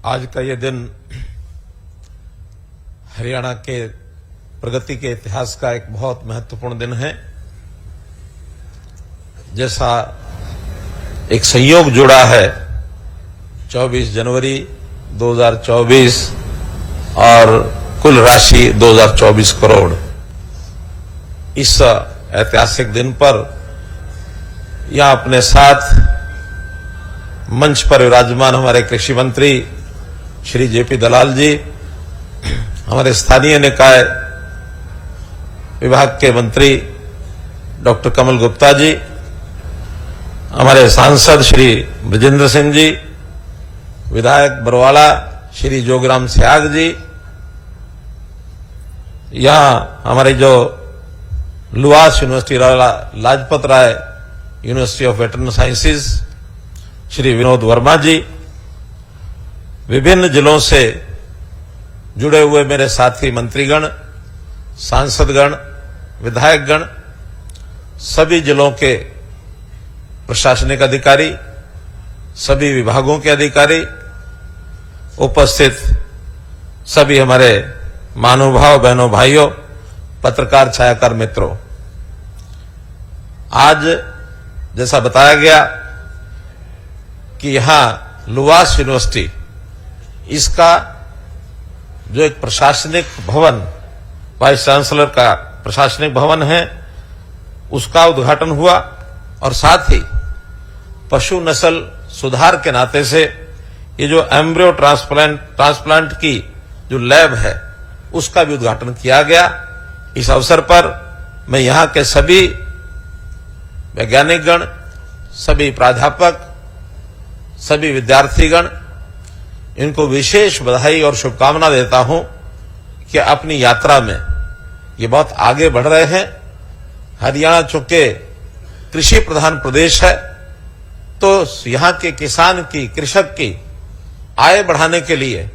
आज का ये दिन हरियाणा के प्रगति के इतिहास का एक बहुत महत्वपूर्ण दिन है। जैसा एक संयोग जुड़ा है 24 जनवरी 2024 और कुल राशि 2024 करोड़। इस ऐतिहासिक दिन पर यहां अपने साथ मंच पर विराजमान हमारे कृषि मंत्री श्री जेपी दलाल जी, हमारे स्थानीय निकाय विभाग के मंत्री डॉक्टर कमल गुप्ता जी, हमारे सांसद श्री ब्रजेंद्र सिंह जी, विधायक बरवाला श्री जोगराम स्याग जी, यहां हमारे जो LUVAS university Lajpat Rai university of veterinary sciences Shri Vinod Verma ji, विभिन्न जिलों से जुड़े हुए मेरे साथी मंत्रीगण, सांसदगण, विधायकगण, सभी जिलों के प्रशासनिक अधिकारी, सभी विभागों के अधिकारी, उपस्थित सभी हमारे महानुभाव बहनों भाइयों, पत्रकार छायाकार मित्रों, आज जैसा बताया गया कि यहां लुआस यूनिवर्सिटी, इसका जो एक प्रशासनिक भवन, वाइस चांसलर का प्रशासनिक भवन है, उसका उद्घाटन हुआ और साथ ही पशु नस्ल सुधार के नाते से ये जो एम्ब्रियो ट्रांसप्लांट की जो लैब है उसका भी उद्घाटन किया गया। इस अवसर पर मैं यहां के सभी वैज्ञानिकगण, सभी प्राध्यापक, सभी विद्यार्थीगण, इनको विशेष बधाई और शुभकामना देता हूं कि अपनी यात्रा में ये बहुत आगे बढ़ रहे हैं। हरियाणा चूंकि कृषि प्रधान प्रदेश है, तो यहां के किसान की, कृषक की आय बढ़ाने के लिए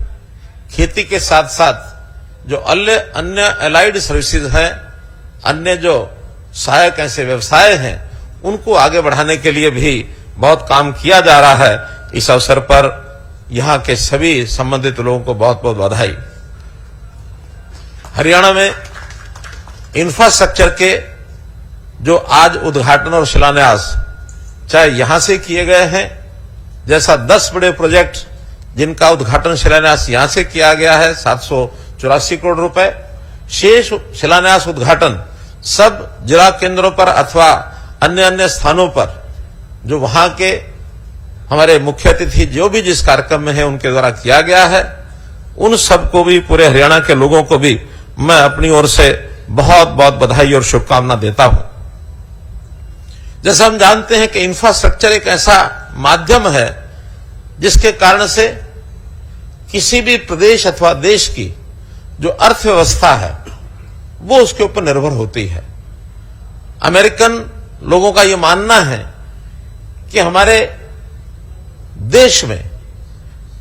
खेती के साथ साथ जो अन्य एलाइड सर्विसेज हैं, अन्य जो सहायक ऐसे व्यवसाय हैं, उनको आगे बढ़ाने के लिए भी बहुत काम किया जा रहा है। इस अवसर पर यहां के सभी संबंधित लोगों को बहुत बहुत बधाई। हरियाणा में इंफ्रास्ट्रक्चर के जो आज उद्घाटन और शिलान्यास चाहे यहां से किए गए हैं, जैसा 10 बड़े प्रोजेक्ट जिनका उद्घाटन शिलान्यास यहां से किया गया है 784 करोड़ रुपए, शेष शिलान्यास उद्घाटन सब जिला केंद्रों पर अथवा अन्य स्थानों पर जो वहां के हमारे मुख्य अतिथि जो भी जिस कार्यक्रम में है उनके द्वारा किया गया है। उन सबको भी, पूरे हरियाणा के लोगों को भी मैं अपनी ओर से बहुत बहुत बधाई और शुभकामना देता हूं। जैसा हम जानते हैं कि इंफ्रास्ट्रक्चर एक ऐसा माध्यम है जिसके कारण से किसी भी प्रदेश अथवा देश की जो अर्थव्यवस्था है वो उसके ऊपर निर्भर होती है। अमेरिकन लोगों का यह मानना है कि हमारे देश में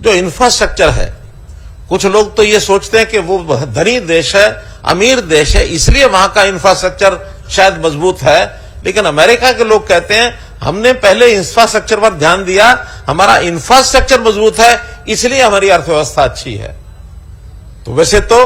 जो इंफ्रास्ट्रक्चर है, कुछ लोग तो ये सोचते हैं कि वो धनी देश है, अमीर देश है, इसलिए वहां का इंफ्रास्ट्रक्चर शायद मजबूत है, लेकिन अमेरिका के लोग कहते हैं हमने पहले इंफ्रास्ट्रक्चर पर ध्यान दिया, हमारा इंफ्रास्ट्रक्चर मजबूत है, इसलिए हमारी अर्थव्यवस्था अच्छी है। तो वैसे तो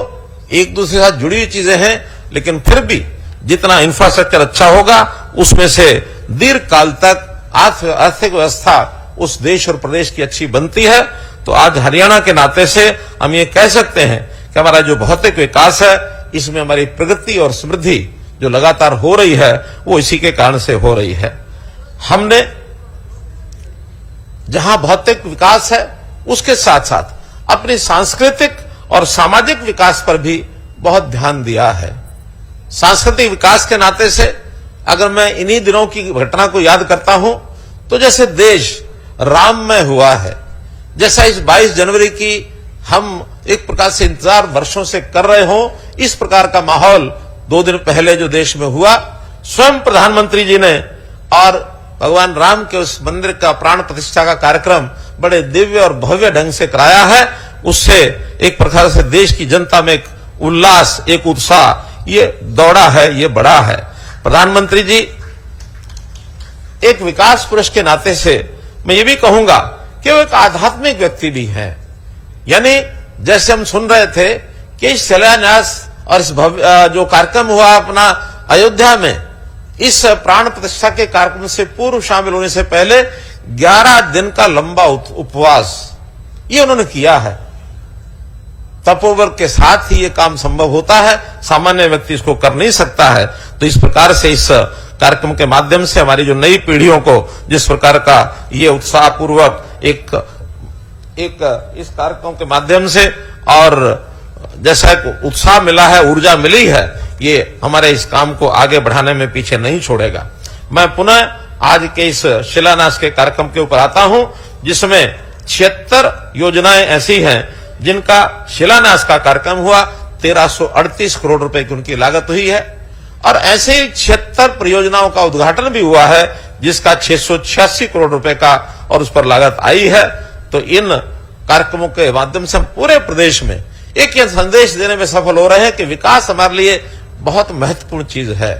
एक दूसरे के साथ जुड़ी हुई चीजें हैं, लेकिन फिर भी जितना इंफ्रास्ट्रक्चर अच्छा होगा उसमें से दीर्घ काल तक आर्थिक व्यवस्था उस देश और प्रदेश की अच्छी बनती है। तो आज हरियाणा के नाते से हम ये कह सकते हैं कि हमारा जो भौतिक विकास है, इसमें हमारी प्रगति और समृद्धि जो लगातार हो रही है वो इसी के कारण से हो रही है। हमने जहां भौतिक विकास है उसके साथ साथ अपने सांस्कृतिक और सामाजिक विकास पर भी बहुत ध्यान दिया है। सांस्कृतिक विकास के नाते से अगर मैं इन्हीं दिनों की घटना को याद करता हूं, तो जैसे देश राममय हुआ है, जैसा इस 22 जनवरी की हम एक प्रकार से इंतजार वर्षों से कर रहे हो, इस प्रकार का माहौल 2 दिन पहले जो देश में हुआ, स्वयं प्रधानमंत्री जी ने और भगवान राम के उस मंदिर का प्राण प्रतिष्ठा का कार्यक्रम बड़े दिव्य और भव्य ढंग से कराया है। उससे एक प्रकार से देश की जनता में एक उल्लास, एक उत्साह ये दौड़ा है, ये बढ़ा है। प्रधानमंत्री जी एक विकास पुरुष के नाते से मैं ये भी कहूंगा कि वो एक आध्यात्मिक व्यक्ति भी हैं। यानी जैसे हम सुन रहे थे कि इस शिलान्यास और इस जो कार्यक्रम हुआ अपना अयोध्या में, इस प्राण प्रतिष्ठा के कार्यक्रम से पूर्व शामिल होने से पहले 11 दिन का लंबा उपवास ये उन्होंने किया है। तपोवर्ग के साथ ही ये काम संभव होता है, सामान्य व्यक्ति इसको कर नहीं सकता है। तो इस प्रकार से इस कार्यक्रम के माध्यम से हमारी जो नई पीढ़ियों को जिस प्रकार का ये उत्साहपूर्वक एक इस कार्यक्रम के माध्यम से और जैसा एक उत्साह मिला है, ऊर्जा मिली है, ये हमारे इस काम को आगे बढ़ाने में पीछे नहीं छोड़ेगा। मैं पुनः आज के इस शिलान्यास के कार्यक्रम के ऊपर आता हूं, जिसमें 76 योजनाएं ऐसी हैं जिनका शिलान्यास का कार्यक्रम हुआ। 1338 करोड़ रुपए की उनकी लागत हुई है और ऐसे ही 76 परियोजनाओं का उद्घाटन भी हुआ है जिसका 686 करोड़ रुपए का और उस पर लागत आई है। तो इन कार्यक्रमों के माध्यम से हम पूरे प्रदेश में एक यह संदेश देने में सफल हो रहे हैं कि विकास हमारे लिए बहुत महत्वपूर्ण चीज है।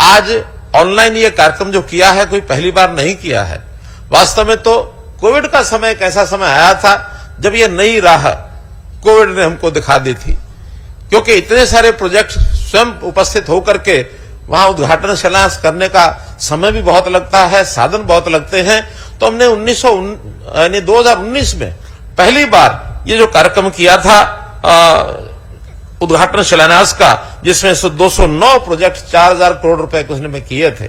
आज ऑनलाइन ये कार्यक्रम जो किया है कोई पहली बार नहीं किया है। वास्तव में तो कोविड का समय एक ऐसा समय आया था जब ये नई राह कोविड ने हमको दिखा दी थी, क्योंकि इतने सारे प्रोजेक्ट स्वयं उपस्थित होकर के वहां उद्घाटन शिलान्यास करने का समय भी बहुत लगता है, साधन बहुत लगते हैं। तो हमने 2019 में पहली बार ये जो कार्यक्रम किया था उद्घाटन शिलान्यास का, जिसमें से 209 प्रोजेक्ट 4000 करोड़ रुपए के उसने में किए थे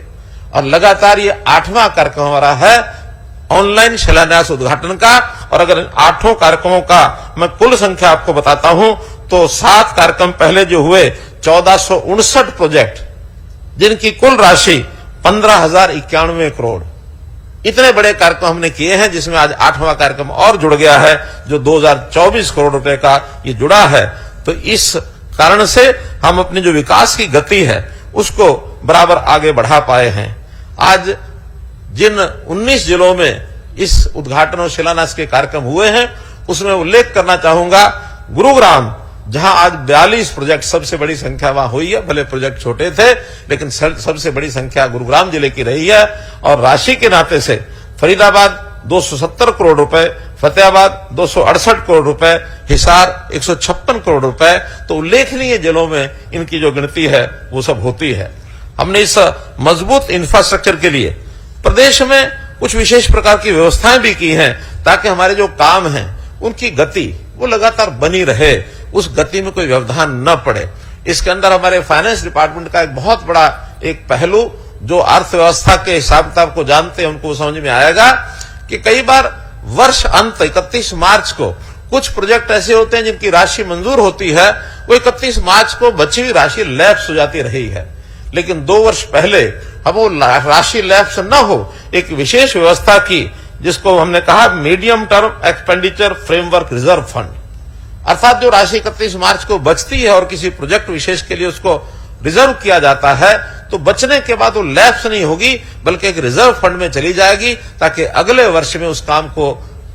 और लगातार ये 8वां कार्यक्रम हमारा है ऑनलाइन शिलान्यास उद्घाटन का। और अगर 8 कार्यक्रमों का मैं कुल संख्या आपको बताता हूं तो 7 कार्यक्रम पहले जो हुए 1459 प्रोजेक्ट जिनकी कुल राशि 15,091 करोड़, इतने बड़े कार्यक्रम हमने किए हैं, जिसमें आज 8वां कार्यक्रम और जुड़ गया है जो 2024 करोड़ रुपए का ये जुड़ा है। तो इस कारण से हम अपनी जो विकास की गति है उसको बराबर आगे बढ़ा पाए हैं। आज जिन 19 जिलों में इस उद्घाटन और शिलान्यास के कार्यक्रम हुए हैं उसमें उल्लेख करना चाहूंगा गुरुग्राम, जहां आज 42 प्रोजेक्ट, सबसे बड़ी संख्या वहां हुई है। भले प्रोजेक्ट छोटे थे लेकिन सबसे बड़ी संख्या गुरुग्राम जिले की रही है। और राशि के नाते से फरीदाबाद 270 करोड़ रुपए, फतेहाबाद 268 करोड़ रुपए, हिसार 156 करोड़ रुपए। तो उल्लेखनीय जिलों में इनकी जो गिनती है वो सब होती है। हमने इस मजबूत इंफ्रास्ट्रक्चर के लिए प्रदेश में कुछ विशेष प्रकार की व्यवस्थाएं भी की हैं ताकि हमारे जो काम हैं उनकी गति वो लगातार बनी रहे, उस गति में कोई व्यवधान न पड़े। इसके अंदर हमारे फाइनेंस डिपार्टमेंट का एक बहुत बड़ा एक पहलू, जो अर्थव्यवस्था के हिसाब किताब को जानते हैं उनको समझ में आएगा कि कई बार वर्ष अंत 31 मार्च को कुछ प्रोजेक्ट ऐसे होते हैं जिनकी राशि मंजूर होती है, वो 31 मार्च को बची हुई राशि लैप्स हो जाती रही है। लेकिन 2 वर्ष पहले हम वो राशि लैप्स न हो, एक विशेष व्यवस्था की जिसको हमने कहा medium term expenditure framework reserve fund, अर्थात जो राशि 31 मार्च को बचती है और किसी प्रोजेक्ट विशेष के लिए उसको रिजर्व किया जाता है, तो बचने के बाद वो लैप्स नहीं होगी बल्कि एक रिजर्व फंड में चली जाएगी ताकि अगले वर्ष में उस काम को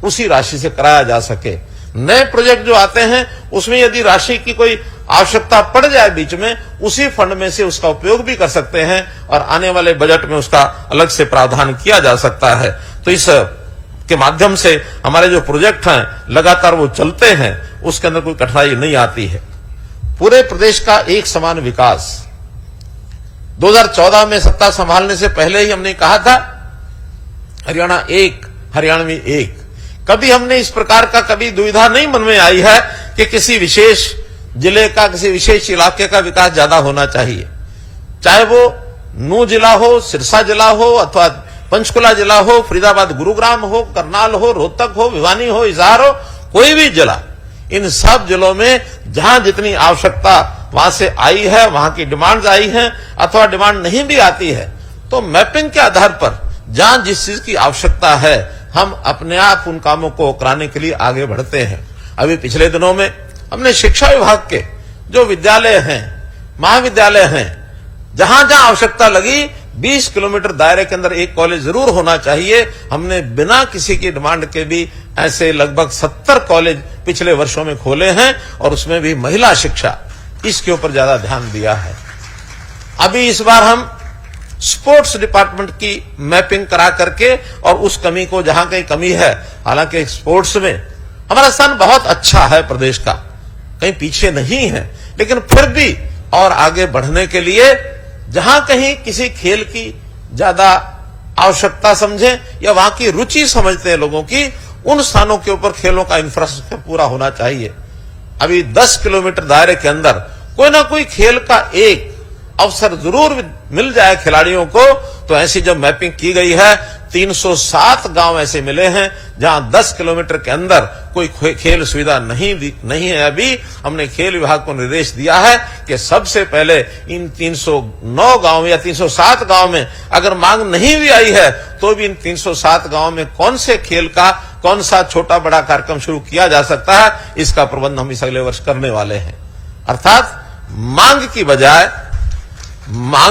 उसी राशि से कराया जा सके। नए प्रोजेक्ट जो आते हैं उसमें यदि राशि की कोई आवश्यकता पड़ जाए बीच में, उसी फंड में से उसका उपयोग भी कर सकते हैं और आने वाले बजट में उसका अलग से प्रावधान किया जा सकता है। तो इस के माध्यम से हमारे जो प्रोजेक्ट हैं लगातार वो चलते हैं, उसके अंदर कोई कठिनाई नहीं आती है। पूरे प्रदेश का एक समान विकास 2014 में सत्ता संभालने से पहले ही हमने कहा था हरियाणा एक, हरियाणवी एक। कभी हमने इस प्रकार का कभी दुविधा नहीं मन में आई है कि किसी विशेष जिले का, किसी विशेष इलाके का विकास ज्यादा होना चाहिए, चाहे वो नूंह जिला हो, सिरसा जिला हो अथवा पंचकुला जिला हो, फरीदाबाद गुरुग्राम हो, करनाल हो, रोहतक हो, भिवानी हो, हिसार हो, कोई भी जिला। इन सब जिलों में जहां जितनी आवश्यकता वहां से आई है, वहां की डिमांड्स आई हैं अथवा डिमांड नहीं भी आती है, तो मैपिंग के आधार पर जहां जिस चीज की आवश्यकता है हम अपने आप उन कामों को कराने के लिए आगे बढ़ते हैं। अभी पिछले दिनों में हमने शिक्षा विभाग के जो विद्यालय हैं, महाविद्यालय हैं, जहां जहां आवश्यकता लगी 20 किलोमीटर दायरे के अंदर एक कॉलेज जरूर होना चाहिए, हमने बिना किसी की डिमांड के भी ऐसे लगभग 70 कॉलेज पिछले वर्षों में खोले हैं और उसमें भी महिला शिक्षा, इसके ऊपर ज्यादा ध्यान दिया है। अभी इस बार हम स्पोर्ट्स डिपार्टमेंट की मैपिंग करा करके और उस कमी को, जहां कहीं कमी है, हालांकि स्पोर्ट्स में हमारा स्थान बहुत अच्छा है, प्रदेश का कहीं पीछे नहीं है, लेकिन फिर भी और आगे बढ़ने के लिए जहां कहीं किसी खेल की ज्यादा आवश्यकता समझे या वहां की रुचि समझते हैं लोगों की, उन स्थानों के ऊपर खेलों का इंफ्रास्ट्रक्चर पूरा होना चाहिए। अभी 10 किलोमीटर दायरे के अंदर कोई ना कोई खेल का एक अवसर जरूर मिल जाए खिलाड़ियों को। तो ऐसी जब मैपिंग की गई है, 307 गांव ऐसे मिले हैं जहां 10 किलोमीटर के अंदर कोई खेल सुविधा नहीं है। अभी हमने खेल विभाग को निर्देश दिया है कि सबसे पहले इन 309 गांव या 307 गांव में अगर मांग नहीं भी आई है तो भी इन 307 गांव में कौन से खेल का कौन सा छोटा बड़ा कार्यक्रम शुरू किया जा सकता है, इसका प्रबंध हम इस अगले वर्ष करने वाले हैं। अर्थात मांग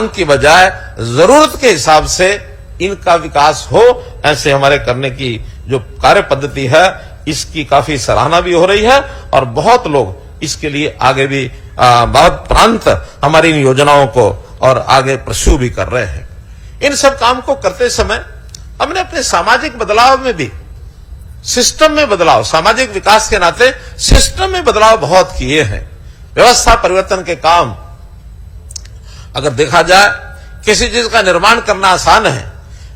की बजाय जरूरत के हिसाब से इनका विकास हो, ऐसे हमारे करने की जो कार्य पद्धति है इसकी काफी सराहना भी हो रही है और बहुत लोग इसके लिए आगे भी बहुत प्रांत हमारी इन योजनाओं को और आगे प्रस्यू भी कर रहे हैं। इन सब काम को करते समय हमने अपने सामाजिक बदलाव में भी सिस्टम में बदलाव, सामाजिक विकास के नाते सिस्टम में बदलाव बहुत किए हैं। व्यवस्था परिवर्तन के काम अगर देखा जाए, किसी चीज का निर्माण करना आसान है,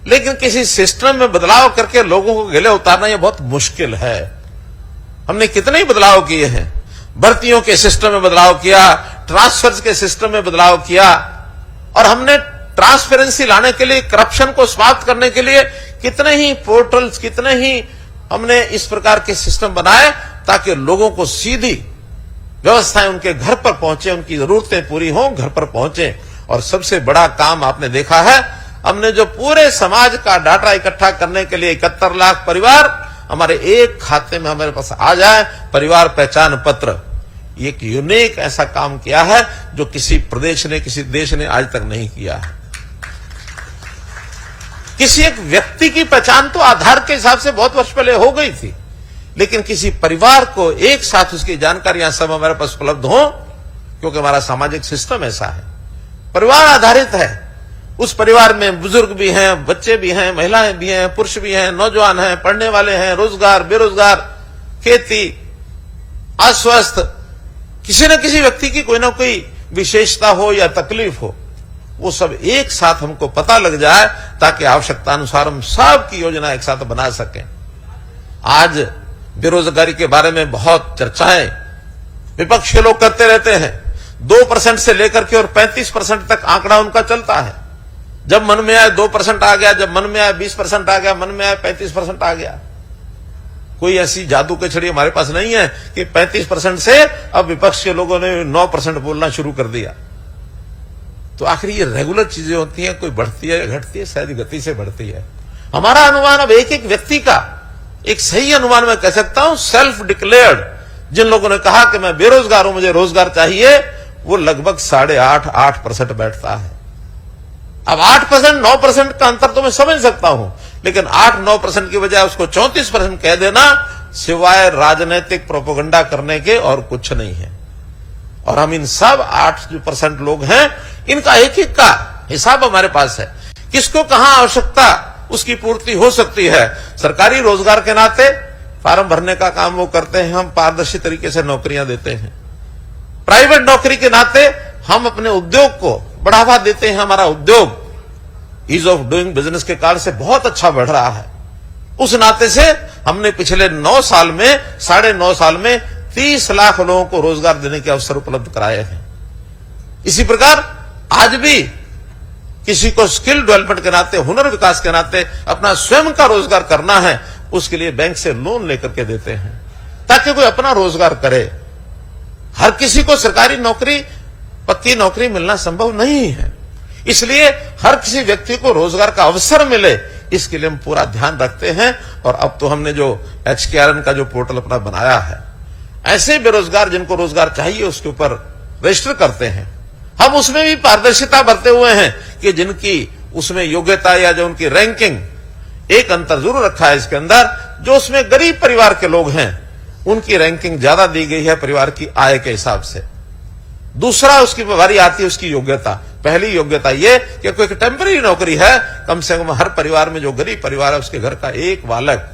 लेकिन किसी सिस्टम में बदलाव करके लोगों को गले उतारना यह बहुत मुश्किल है। हमने कितने ही बदलाव किए हैं, भर्तियों के सिस्टम में बदलाव किया, ट्रांसफर्स के सिस्टम में बदलाव किया, और हमने ट्रांसपेरेंसी लाने के लिए, करप्शन को समाप्त करने के लिए कितने ही पोर्टल्स, कितने ही हमने इस प्रकार के सिस्टम बनाए ताकि लोगों को सीधी व्यवस्थाएं उनके घर पर पहुंचे, उनकी जरूरतें पूरी हों, घर पर पहुंचे। और सबसे बड़ा काम आपने देखा है, हमने जो पूरे समाज का डाटा इकट्ठा करने के लिए 71 लाख परिवार हमारे एक खाते में हमारे पास आ जाए, परिवार पहचान पत्र, एक यूनिक ऐसा काम किया है जो किसी प्रदेश ने, किसी देश ने आज तक नहीं किया है। किसी एक व्यक्ति की पहचान तो आधार के हिसाब से बहुत वर्ष पहले हो गई थी, लेकिन किसी परिवार को एक साथ उसकी जानकारियां सब हमारे पास उपलब्ध हो, क्योंकि हमारा सामाजिक सिस्टम ऐसा है, परिवार आधारित है। उस परिवार में बुजुर्ग भी हैं, बच्चे भी हैं, महिलाएं भी हैं, पुरुष भी हैं, नौजवान हैं, पढ़ने वाले हैं, रोजगार, बेरोजगार, खेती, अस्वस्थ, किसी न किसी व्यक्ति की कोई ना कोई विशेषता हो या तकलीफ हो, वो सब एक साथ हमको पता लग जाए ताकि आवश्यकता अनुसार हम सब की योजना एक साथ बना सकें। आज बेरोजगारी के बारे में बहुत चर्चाएं विपक्ष के लोग करते रहते हैं। 2% से लेकर के और 35% तक आंकड़ा उनका चलता है। जब मन में आए 2% आ गया, जब मन में आए 20% आ गया, मन में आए 35% आ गया। कोई ऐसी जादू की छड़ी हमारे पास नहीं है कि 35% से अब विपक्ष के लोगों ने 9% बोलना शुरू कर दिया। तो आखिर ये रेगुलर चीजें होती हैं, कोई बढ़ती है घटती है, शायद गति से बढ़ती है। हमारा अनुमान अब एक एक व्यक्ति का एक सही अनुमान मैं कह सकता हूं, सेल्फ डिक्लेयर्ड जिन लोगों ने कहा कि मैं बेरोजगार हूं, मुझे रोजगार चाहिए, वो लगभग 8.5% बैठता है। अब 8%, 9% का अंतर तो मैं समझ सकता हूं, लेकिन 8-9% की बजाय उसको 34% कह देना सिवाय राजनीतिक प्रोपेगेंडा करने के और कुछ नहीं है। और हम इन सब 8% लोग हैं, इनका एक एक का हिसाब हमारे पास है, किसको कहां आवश्यकता उसकी पूर्ति हो सकती है। सरकारी रोजगार के नाते फार्म भरने का काम वो करते हैं, हम पारदर्शी तरीके से नौकरियां देते हैं। प्राइवेट नौकरी के नाते हम अपने उद्योग को बढ़ावा देते हैं। हमारा उद्योग ईज ऑफ डूइंग बिजनेस के कारण से बहुत अच्छा बढ़ रहा है। उस नाते से हमने पिछले 9 साल में, 9.5 साल में 30 लाख लोगों को रोजगार देने के अवसर उपलब्ध कराए हैं। इसी प्रकार आज भी किसी को स्किल डेवलपमेंट के नाते, हुनर विकास के नाते अपना स्वयं का रोजगार करना है, उसके लिए बैंक से लोन लेकर के देते हैं ताकि कोई अपना रोजगार करे। हर किसी को सरकारी नौकरी, पक्की नौकरी मिलना संभव नहीं है, इसलिए हर किसी व्यक्ति को रोजगार का अवसर मिले, इसके लिए हम पूरा ध्यान रखते हैं। और अब तो हमने जो HKRN का जो पोर्टल अपना बनाया है, ऐसे बेरोजगार जिनको रोजगार चाहिए उसके ऊपर रजिस्टर करते हैं। हम उसमें भी पारदर्शिता बरते हुए हैं कि जिनकी उसमें योग्यता या जो उनकी रैंकिंग, एक अंतर जरूर रखा है इसके अंदर, जो उसमें गरीब परिवार के लोग हैं उनकी रैंकिंग ज्यादा दी गई है परिवार की आय के हिसाब से। दूसरा उसकी बारी आती है उसकी योग्यता। पहली योग्यता ये कि कोई टेम्पररी नौकरी है, कम से कम हर परिवार में जो गरीब परिवार है उसके घर का एक बालक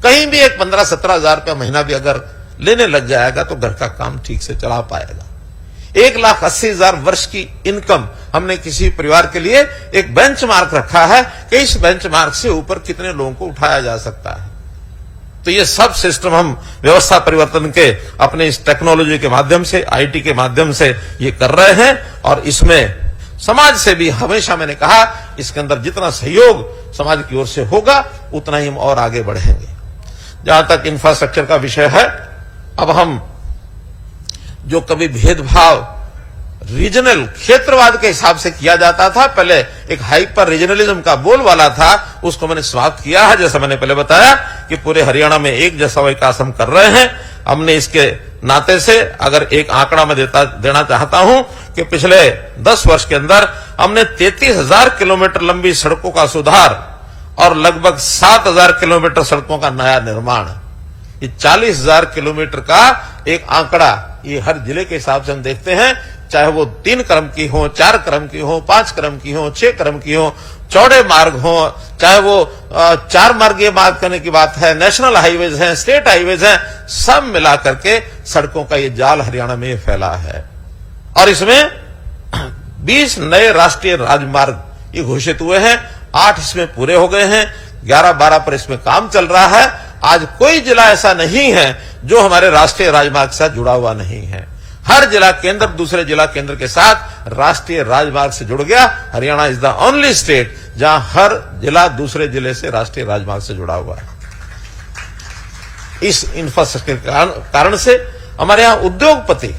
कहीं भी एक 15-17 हजार रुपया महीना भी अगर लेने लग जाएगा तो घर का काम ठीक से चला पाएगा। 1,80,000 वर्ष की इनकम हमने किसी परिवार के लिए एक बेंचमार्क रखा है कि इस बेंचमार्क से ऊपर कितने लोगों को उठाया जा सकता है। तो ये सब सिस्टम हम व्यवस्था परिवर्तन के अपने इस टेक्नोलॉजी के माध्यम से, आईटी के माध्यम से ये कर रहे हैं। और इसमें समाज से भी हमेशा मैंने कहा, इसके अंदर जितना सहयोग समाज की ओर से होगा उतना ही हम और आगे बढ़ेंगे। जहां तक इंफ्रास्ट्रक्चर का विषय है, अब हम जो कभी भेदभाव रीजनल क्षेत्रवाद के हिसाब से किया जाता था, पहले एक हाइपर रीजनलिज्म का बोलबाला था, उसको मैंने समाप्त किया है। जैसा मैंने पहले बताया कि पूरे हरियाणा में एक जैसा विकास हम कर रहे हैं। हमने इसके नाते से अगर एक आंकड़ा मैं देना चाहता हूं कि पिछले 10 वर्ष के अंदर हमने 33,000 किलोमीटर लंबी सड़कों का सुधार और लगभग 7,000 किलोमीटर सड़कों का नया निर्माण, ये 40,000 किलोमीटर का एक आंकड़ा, ये हर जिले के हिसाब से हम देखते हैं, चाहे वो 3 क्रम की हो, 4 क्रम की हो, 5 क्रम की हो, 6 क्रम की हो, चौड़े मार्ग हो, चाहे वो 4 मार्गीय मार्ग करने की बात है, नेशनल हाईवेज हैं, स्टेट हाईवेज हैं, सब मिला करके सड़कों का ये जाल हरियाणा में फैला है। और इसमें 20 नए राष्ट्रीय राजमार्ग ये घोषित हुए हैं, 8 इसमें पूरे हो गए हैं, 11-12 पर इसमें काम चल रहा है। आज कोई जिला ऐसा नहीं है जो हमारे राष्ट्रीय राजमार्ग से जुड़ा हुआ नहीं है। हर जिला केंद्र दूसरे जिला केंद्र के साथ राष्ट्रीय राजमार्ग से जुड़ गया। Haryana is the only state जहां हर जिला दूसरे जिले से राष्ट्रीय राजमार्ग से जुड़ा हुआ है। इस इंफ्रास्ट्रक्चर के कारण से हमारे यहां उद्योगपति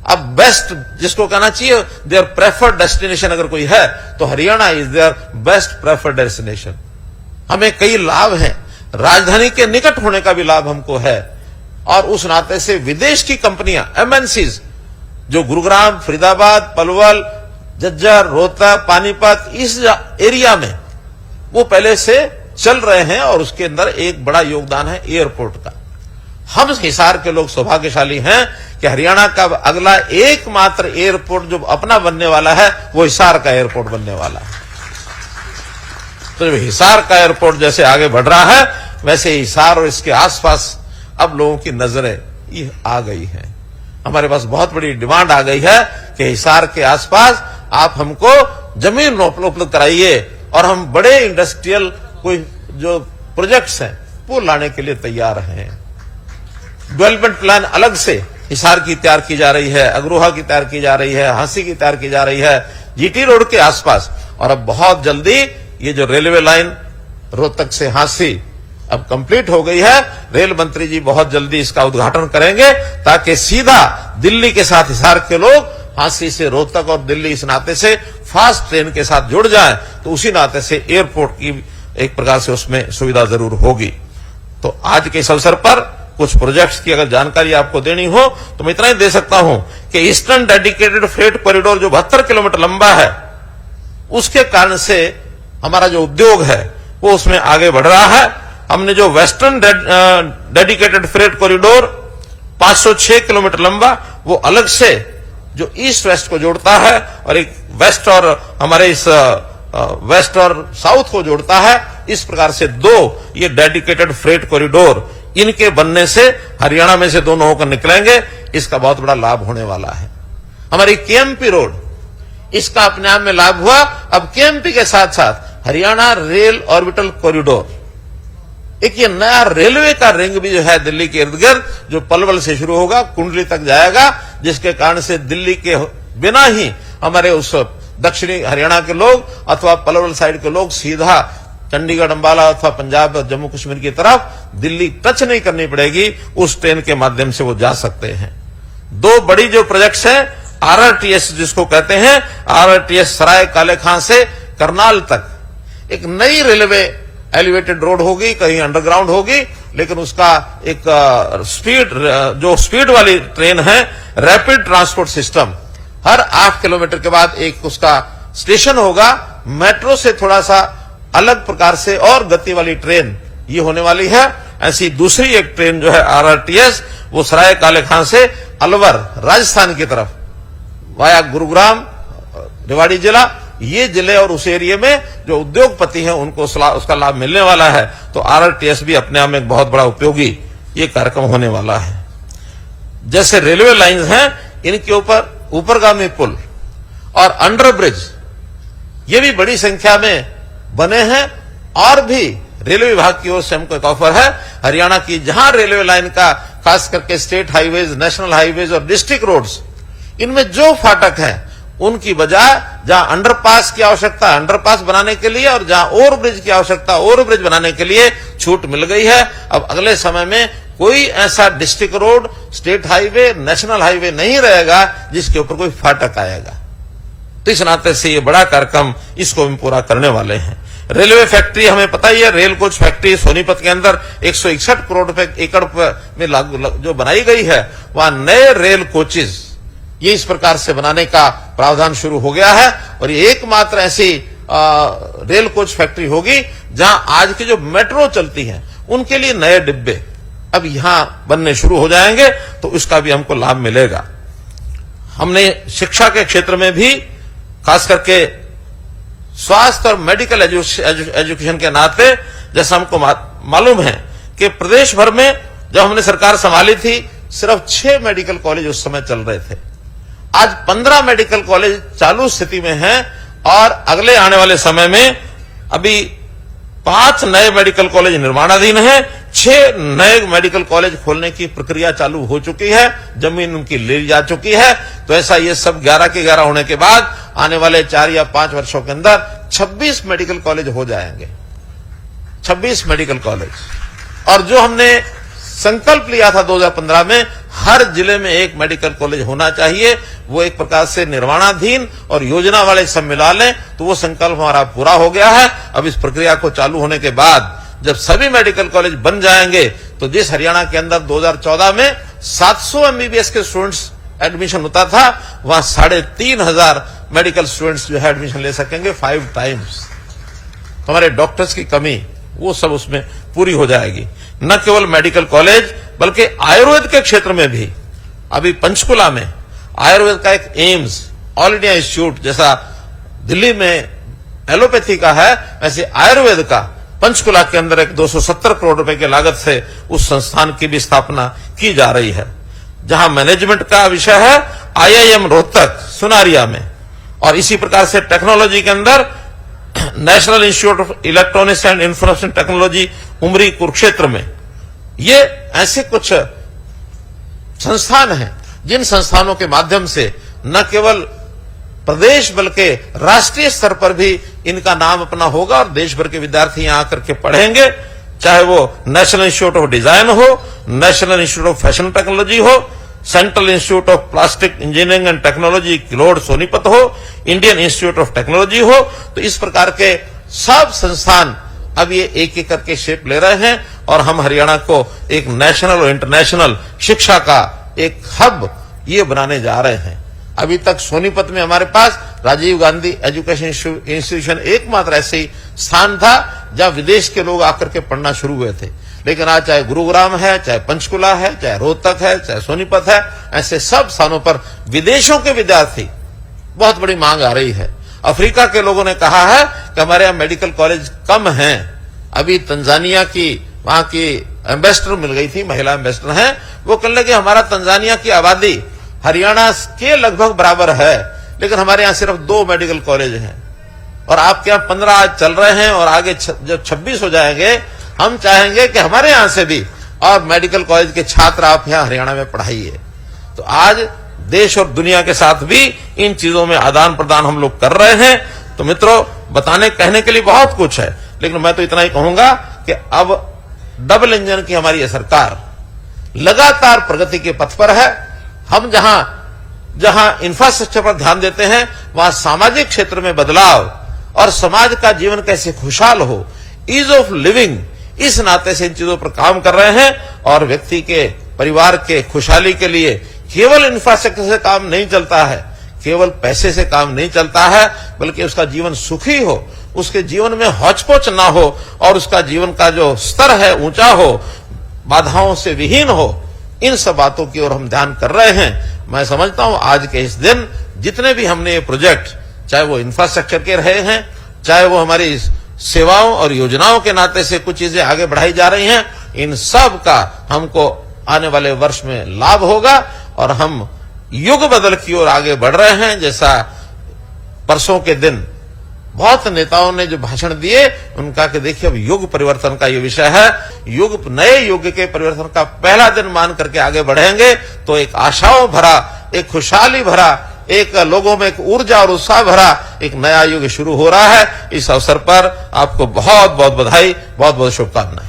अब बेस्ट, जिसको कहना चाहिए देयर प्रेफर्ड डेस्टिनेशन अगर कोई है तो Haryana is their best preferred destination. हमें कई लाभ हैं, राजधानी के निकट होने का भी लाभ हमको है। और उस नाते से विदेश की कंपनियां, एमएनसीज, जो गुरुग्राम, फरीदाबाद, पलवल, झज्जर, रोहतक, पानीपत, इस एरिया में वो पहले से चल रहे हैं। और उसके अंदर एक बड़ा योगदान है एयरपोर्ट का। हम हिसार के लोग सौभाग्यशाली हैं कि हरियाणा का अगला एकमात्र एयरपोर्ट जो अपना बनने वाला है वो हिसार का एयरपोर्ट बनने वाला है। तो हिसार का एयरपोर्ट जैसे आगे बढ़ रहा है, वैसे हिसार और इसके आसपास अब लोगों की नजरें ये आ गई हैं। हमारे पास बहुत बड़ी डिमांड आ गई है कि हिसार के आसपास आप हमको जमीन उपलब्ध कराइए और हम बड़े इंडस्ट्रियल कोई जो प्रोजेक्ट्स हैं वो लाने के लिए तैयार हैं। डेवलपमेंट प्लान अलग से हिसार की तैयार की जा रही है, अग्रोहा की तैयार की जा रही है, हांसी की तैयार की जा रही है, जीटी रोड के आसपास। और अब बहुत जल्दी ये जो रेलवे लाइन रोहतक से हांसी अब कंप्लीट हो गई है, रेल मंत्री जी बहुत जल्दी इसका उद्घाटन करेंगे ताकि सीधा दिल्ली के साथ हिसार के लोग हांसी से रोहतक और दिल्ली इस नाते से फास्ट ट्रेन के साथ जुड़ जाएं, तो उसी नाते से एयरपोर्ट की एक प्रकार से उसमें सुविधा जरूर होगी। तो आज के इस अवसर पर कुछ प्रोजेक्ट्स की अगर जानकारी आपको देनी हो तो मैं इतना ही दे सकता हूं कि ईस्टर्न डेडिकेटेड फ्रेट कॉरिडोर जो 72 किलोमीटर लंबा है, उसके कारण से हमारा जो उद्योग है वो उसमें आगे बढ़ रहा है। हमने जो western dedicated freight corridor 506 kilometre लंबा, वो अलग से जो ईस्ट वेस्ट को जोड़ता है और एक वेस्ट और हमारे इस वेस्ट और साउथ को जोड़ता है, इस प्रकार से 2 ये डेडिकेटेड फ्रेट कॉरिडोर, इनके बनने से हरियाणा में से दोनों होकर निकलेंगे। इसका बहुत बड़ा लाभ होने वाला है। हमारी केएमपी रोड, इसका अपने आप में लाभ हुआ। अब केएमपी के साथ साथ हरियाणा रेल ऑर्बिटल कॉरिडोर, एक ये नया रेलवे का रिंग भी जो है दिल्ली के इर्द गिर्द, जो पलवल से शुरू होगा कुंडली तक जाएगा, जिसके कारण से दिल्ली के बिना ही हमारे उस दक्षिणी हरियाणा के लोग अथवा पलवल साइड के लोग सीधा चंडीगढ़, अंबाला अथवा पंजाब और जम्मू कश्मीर की तरफ दिल्ली टच नहीं करनी पड़ेगी, उस ट्रेन के माध्यम से वो जा सकते हैं। 2 बड़ी जो प्रोजेक्ट्स हैं, आरआरटीएस जिसको कहते हैं, आरआरटीएस सराय काले खां से करनाल तक एक नई रेलवे एलिवेटेड रोड होगी, कहीं अंडरग्राउंड होगी, लेकिन उसका एक जो स्पीड वाली ट्रेन है, रैपिड ट्रांसपोर्ट सिस्टम, हर 8 किलोमीटर के बाद एक उसका स्टेशन होगा। मेट्रो से थोड़ा सा अलग प्रकार से और गति वाली ट्रेन ये होने वाली है। ऐसी दूसरी एक ट्रेन जो है आरआरटीएस, वो सराय काले खां से अलवर राजस्थान की तरफ वाया गुरुग्राम रेवाड़ी जिला ये जिले और उस एरिया में जो उद्योगपति हैं उनको उसका लाभ मिलने वाला है। तो RRTS भी अपने आप में एक बहुत बड़ा उपयोगी ये कार्यक्रम होने वाला है। जैसे रेलवे लाइंस हैं, इनके ऊपर ऊपरगामी पुल और अंडर ब्रिज ये भी बड़ी संख्या में बने हैं। और भी रेलवे विभाग की ओर से हमको एक ऑफर है, हरियाणा की जहां रेलवे लाइन का खास करके स्टेट हाईवेज, नेशनल हाईवेज और डिस्ट्रिक्ट रोड्स, इनमें जो फाटक है उनकी बजाय जहां अंडरपास की आवश्यकता अंडरपास बनाने के लिए और जहां ओवरब्रिज की आवश्यकता ओवरब्रिज बनाने के लिए छूट मिल गई है। अब अगले समय में कोई ऐसा district road, state highway, national highway नहीं रहेगा जिसके ऊपर कोई फाटक आएगा। तो इस नाते से ये बड़ा कार्यक्रम इसको हम पूरा करने वाले हैं। रेलवे फैक्ट्री हमें पता ही है, रेल कोच फैक्ट्री सोनीपत के अंदर 161 करोड़ रुपए एकड़ में जो बनाई गई है, वहां नए रेल कोचेज ये इस प्रकार से बनाने का प्रावधान शुरू हो गया है। और ये एकमात्र ऐसी रेल कोच फैक्ट्री होगी जहां आज की जो मेट्रो चलती है उनके लिए नए डिब्बे अब यहां बनने शुरू हो जाएंगे, तो उसका भी हमको लाभ मिलेगा। हमने शिक्षा के क्षेत्र में भी खास करके स्वास्थ्य और मेडिकल एजुकेशन के नाते, जैसा हमको मालूम है कि प्रदेश भर में जब हमने सरकार संभाली थी सिर्फ 6 मेडिकल कॉलेज उस समय चल रहे थे। आज 15 मेडिकल कॉलेज चालू स्थिति में हैं और अगले आने वाले समय में अभी 5 नए मेडिकल कॉलेज निर्माणाधीन हैं, 6 नए मेडिकल कॉलेज खोलने की प्रक्रिया चालू हो चुकी है, जमीन उनकी ले जा चुकी है। तो ऐसा ये सब 11 के 11 होने के बाद आने वाले 4 या 5 वर्षों के अंदर 26 मेडिकल कॉलेज हो जाएंगे, 26 मेडिकल कॉलेज। और जो हमने संकल्प लिया था 2015 में, हर जिले में एक मेडिकल कॉलेज होना चाहिए, वो एक प्रकार से निर्माणाधीन और योजना वाले सब मिला लें, तो वो संकल्प हमारा पूरा हो गया है। अब इस प्रक्रिया को चालू होने के बाद जब सभी मेडिकल कॉलेज बन जाएंगे, तो जिस हरियाणा के अंदर 2014 में 700 MBBS के स्टूडेंट्स एडमिशन होता था, वहां 3,500 मेडिकल स्टूडेंट्स जो है एडमिशन ले सकेंगे 5 टाइम्स। हमारे डॉक्टर्स की कमी वो सब उसमें पूरी हो जाएगी। न केवल मेडिकल कॉलेज बल्कि आयुर्वेद के क्षेत्र में भी अभी पंचकुला में आयुर्वेद का एक एम्स ऑल इंडिया इंस्टीट्यूट, जैसा दिल्ली में एलोपैथी का है वैसे आयुर्वेद का पंचकुला के अंदर एक 270 करोड़ रुपए की लागत से उस संस्थान की भी स्थापना की जा रही है। जहां मैनेजमेंट का विषय है IIM रोहतक सुनारिया में, और इसी प्रकार से टेक्नोलॉजी के अंदर national institute of electronics and information technology Umri Kurukshetra में। ये ऐसे कुछ संस्थान हैं जिन संस्थानों के माध्यम से न केवल प्रदेश बल्कि राष्ट्रीय स्तर पर भी इनका नाम अपना होगा और देश भर के विद्यार्थी यहां आकर के पढ़ेंगे, चाहे वो नेशनल इंस्टीट्यूट ऑफ डिजाइन हो, national institute of fashion technology हो, central institute of plastic engineering and technology Kilod Sonipat हो, इंडियन इंस्टीट्यूट ऑफ टेक्नोलॉजी हो। तो इस प्रकार के सब संस्थान अब ये एक एक करके शेप ले रहे हैं और हम हरियाणा को एक नेशनल और इंटरनेशनल शिक्षा का एक हब ये बनाने जा रहे हैं। अभी तक सोनीपत में हमारे पास राजीव गांधी एजुकेशन इंस्टीट्यूशन एकमात्र ऐसे स्थान था जहां विदेश के लोग आकर के पढ़ना शुरू हुए थे, लेकिन आज चाहे गुरुग्राम है, चाहे पंचकुला है, चाहे रोहतक है, चाहे सोनीपत है, ऐसे सब स्थानों पर विदेशों के विद्यार्थी बहुत बड़ी मांग आ रही है। अफ्रीका के लोगों ने कहा है कि हमारे यहाँ मेडिकल कॉलेज कम हैं। अभी तंजानिया की वहां की एम्बेसडर मिल गई थी, महिला एम्बेसडर हैं, वो कहने लगे हमारा तंजानिया की आबादी हरियाणा के लगभग बराबर है, लेकिन हमारे यहाँ सिर्फ 2 मेडिकल कॉलेज हैं और आपके यहाँ 15 आज चल रहे हैं और आगे जब 26 हो जाएंगे, हम चाहेंगे कि हमारे यहाँ से भी और मेडिकल कॉलेज के छात्र आप यहाँ हरियाणा में पढ़ाइए। तो आज देश और दुनिया के साथ भी इन चीजों में आदान प्रदान हम लोग कर रहे हैं। तो मित्रों, बताने कहने के लिए बहुत कुछ है, लेकिन मैं तो इतना ही कहूंगा कि अब डबल इंजन की हमारी सरकार लगातार प्रगति के पथ पर है। हम जहां इंफ्रास्ट्रक्चर पर ध्यान देते हैं, वहां सामाजिक क्षेत्र में बदलाव और समाज का जीवन कैसे खुशहाल हो, ईज ऑफ लिविंग, इस नाते से इन चीजों पर काम कर रहे हैं। और व्यक्ति के परिवार के खुशहाली के लिए केवल इंफ्रास्ट्रक्चर से काम नहीं चलता है, केवल पैसे से काम नहीं चलता है, बल्कि उसका जीवन सुखी हो, उसके जीवन में हौच-पौच ना हो और उसका जीवन का जो स्तर है ऊंचा हो, बाधाओं से विहीन हो। इन सब बातों की ओर हम ध्यान कर रहे हैं। मैं समझता हूं आज के इस दिन जितने भी हमने ये प्रोजेक्ट, चाहे वो इंफ्रास्ट्रक्चर के रहे हैं, चाहे वो हमारी सेवाओं और योजनाओं के नाते से कुछ चीजें आगे बढ़ाई जा रही हैं, इन सब का हमको आने वाले वर्ष में लाभ होगा और हम युग बदल की ओर आगे बढ़ रहे हैं। जैसा परसों के दिन बहुत नेताओं ने जो भाषण दिए, उनका कि देखिए अब युग परिवर्तन का ये विषय है, युग नए युग के परिवर्तन का पहला दिन मान करके आगे बढ़ेंगे तो एक आशाओं भरा, एक खुशहाली भरा, एक लोगों में एक ऊर्जा और उत्साह भरा एक नया युग शुरू हो रहा है। इस अवसर पर आपको बहुत बहुत बधाई, बहुत बहुत शुभकामनाएं।